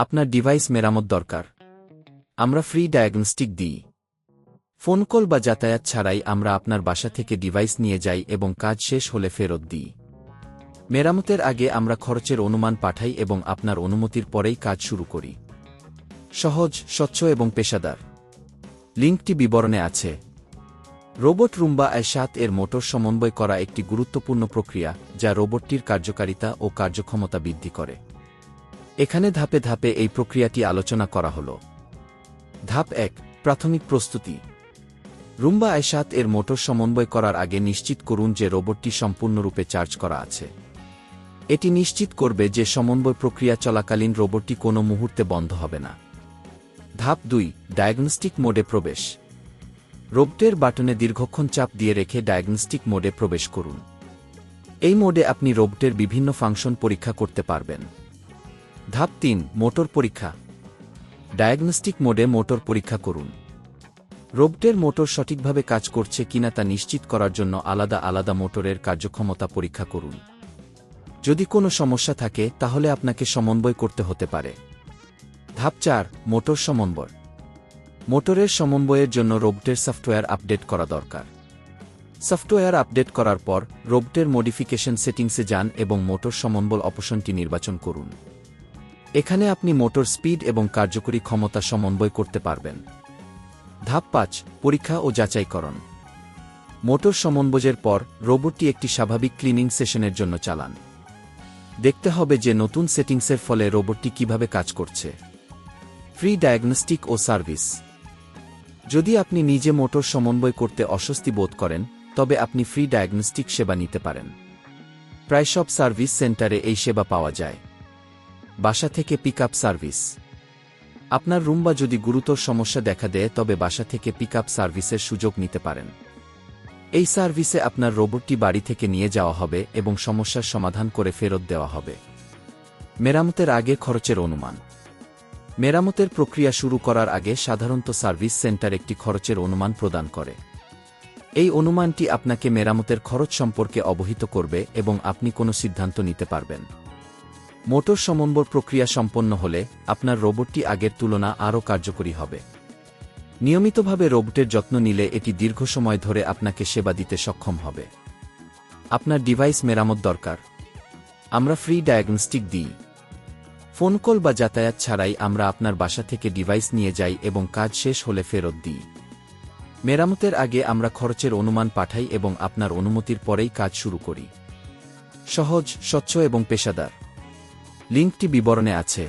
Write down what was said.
আপনার ডিভাইস মেরামত দরকার? আমরা ফ্রি ডায়াগনস্টিক দিই। ফোন কল বা যাতায়াত ছাড়াই আমরা আপনার বাসা থেকে ডিভাইস নিয়ে যাই এবং কাজ শেষ হলে ফেরত দিই। মেরামতের আগে আমরা খরচের অনুমান পাঠাই এবং আপনার অনুমতির পরেই কাজ শুরু করি। সহজ, স্বচ্ছ এবং পেশাদার। লিঙ্কটি বিবরণে আছে। রোবট রুম্বা i7-এর মোটর সমন্বয় করা একটি গুরুত্বপূর্ণ প্রক্রিয়া যা রোবটটির কার্যকারিতা ও কার্যক্ষমতা বৃদ্ধি করে। এখানে ধাপে ধাপে এই প্রক্রিয়াটি আলোচনা করা হল। ধাপ ১, প্রাথমিক প্রস্তুতি। রুম্বা i7-এর মোটর সমন্বয় করার আগে নিশ্চিত করুন যে রোবটটি সম্পূর্ণরূপে চার্জ করা আছে। এটি নিশ্চিত করবে যে সমন্বয় প্রক্রিয়া চলাকালীন রোবটটি কোনো মুহূর্তে বন্ধ হবে না। ধাপ ২, ডায়াগনস্টিক মোডে প্রবেশ। রোবটের বাটনে দীর্ঘক্ষণ চাপ দিয়ে রেখে ডায়াগনস্টিক মোডে প্রবেশ করুন। এই মোডে আপনি রোবটের বিভিন্ন ফাংশন পরীক্ষা করতে পারবেন। ধাপ ৩, মোটর পরীক্ষা। ডায়াগনস্টিক মোডে মোটর পরীক্ষা করুন। রোবটের মোটর সঠিকভাবে কাজ করছে কিনা তা নিশ্চিত করার জন্য আলাদা আলাদা মোটরের কার্যক্ষমতা পরীক্ষা করুন। যদি কোনো সমস্যা থাকে তাহলে আপনাকে সমন্বয় করতে হতে পারে। ধাপ ৪, মোটর সমন্বয়। মোটরের সমন্বয়ের জন্য রোবটের সফটওয়্যার আপডেট করা দরকার। সফটওয়্যার আপডেট করার পর রোবটের মডিফিকেশন সেটিংসে যান এবং মোটর সমন্বয় অপশনটি নির্বাচন করুন। এখানে আপনি মোটর স্পিড এবং কার্যকরী ক্ষমতা সমন্বয় করতে পারবেন। ধাপ ৫, পরীক্ষা ও যাচাইকরণ। মোটর সমন্বয়ের পর রোবটটি একটি স্বাভাবিক ক্লিনিং সেশনের জন্য চালান। দেখতে হবে যে নতুন সেটিংসের ফলে রোবটটি কিভাবে কাজ করছে। ফ্রি ডায়াগনস্টিক ও সার্ভিস। যদি আপনি নিজে মোটর সমন্বয় করতে অস্বস্তি বোধ করেন তবে আপনি ফ্রি ডায়াগনস্টিক সেবা নিতে পারেন। প্রায় সব সার্ভিস সেন্টারে এই সেবা পাওয়া যায়। বাসা থেকে পিকআপ সার্ভিস। আপনার রুম্বা যদি গুরুতর সমস্যা দেখা দেয় তবে বাসা থেকে পিকআপ সার্ভিসের সুযোগ নিতে পারেন। এই সার্ভিসে আপনার রোবটটি বাড়ি থেকে নিয়ে যাওয়া হবে এবং সমস্যার সমাধান করে ফেরত দেওয়া হবে। মেরামতের আগে খরচের অনুমান। মেরামতের প্রক্রিয়া শুরু করার আগে সাধারণত সার্ভিস সেন্টার একটি খরচের অনুমান প্রদান করে। এই অনুমানটি আপনাকে মেরামতের খরচ সম্পর্কে অবহিত করবে এবং আপনি কোনো সিদ্ধান্ত নিতে পারবেন। মোটর সমন্বয় প্রক্রিয়া সম্পন্ন হলে আপনার রোবটটি আগের তুলনা আরও কার্যকরী হবে। নিয়মিতভাবে রোবটের যত্ন নিলে এটি দীর্ঘ সময় ধরে আপনাকে সেবা দিতে সক্ষম হবে। আপনার ডিভাইস মেরামত দরকার? আমরা ফ্রি ডায়াগনস্টিক দিই। ফোন কল বা যাতায়াত ছাড়াই আমরা আপনার বাসা থেকে ডিভাইস নিয়ে যাই এবং কাজ শেষ হলে ফেরত দিই। মেরামতের আগে আমরা খরচের অনুমান পাঠাই এবং আপনার অনুমতির পরেই কাজ শুরু করি। সহজ, স্বচ্ছ এবং পেশাদার। লিঙ্কটি বিবরণে আছে।